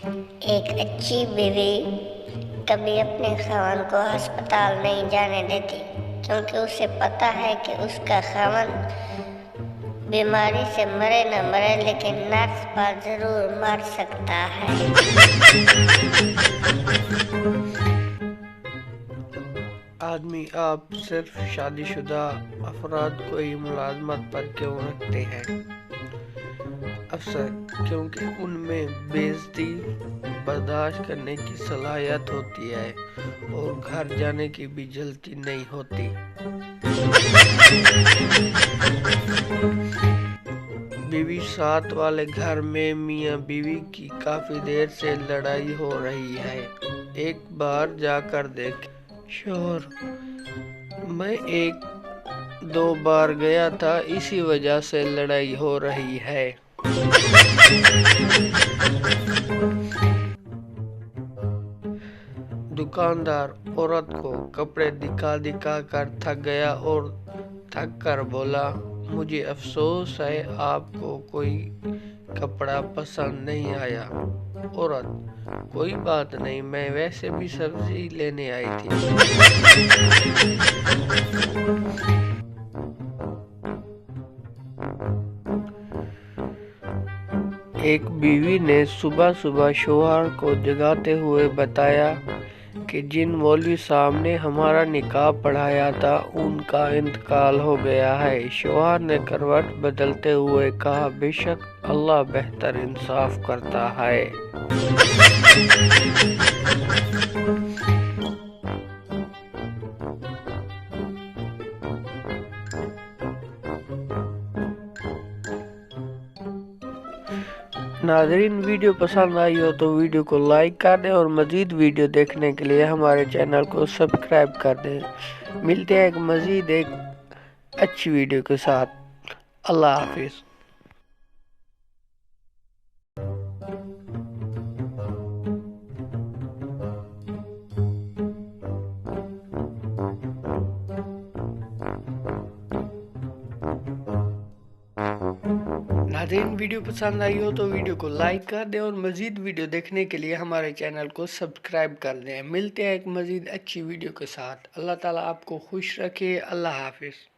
ایک اچھی بیوی کبھی اپنے خاوند کو ہسپتال نہیں جانے دیتی، کیونکہ اسے پتہ ہے کہ اس کا خاوند بیماری سے مرے نہ مرے لیکن نرس پر ضرور مر سکتا ہے۔ آدمی آپ صرف شادی شدہ افراد کو ہی ملازمت پر کیوں رکھتے ہیں؟ افسر کیونکہ ان میں بے عزتی برداشت کرنے کی صلاحیت ہوتی ہے اور گھر جانے کی بھی جلدی نہیں ہوتی۔ بیوی ساتھ والے گھر میں میاں بیوی کی کافی دیر سے لڑائی ہو رہی ہے۔ ایک بار جا کر دیکھ۔ شوہر: میں ایک دو بار گیا تھا، اسی وجہ سے لڑائی ہو رہی ہے۔ دکاندار عورت کو کپڑے دکھا دکھا کر تھک گیا اور تھک کر بولا، مجھے افسوس ہے آپ کو کوئی کپڑا پسند نہیں آیا۔ عورت: کوئی بات نہیں، میں ویسے بھی سبزی لینے آئی تھی۔ ایک بیوی نے صبح صبح شوہر کو جگاتے ہوئے بتایا کہ جن مولوی صاحب نے ہمارا نکاح پڑھایا تھا ان کا انتقال ہو گیا ہے۔ شوہر نے کروٹ بدلتے ہوئے کہا، بے شک اللہ بہتر انصاف کرتا ہے۔ ناظرین، ویڈیو پسند آئی ہو تو ویڈیو کو لائک کر دیں اور مزید ویڈیو دیکھنے کے لیے ہمارے چینل کو سبسکرائب کر دیں۔ ملتے ہیں مزید ایک اچھی ویڈیو کے ساتھ۔ اللہ حافظ۔ ناظرین، ویڈیو پسند آئی ہو تو ویڈیو کو لائک کر دیں اور مزید ویڈیو دیکھنے کے لیے ہمارے چینل کو سبسکرائب کر دیں۔ ملتے ہیں ایک مزید اچھی ویڈیو کے ساتھ۔ اللہ تعالیٰ آپ کو خوش رکھے۔ اللہ حافظ۔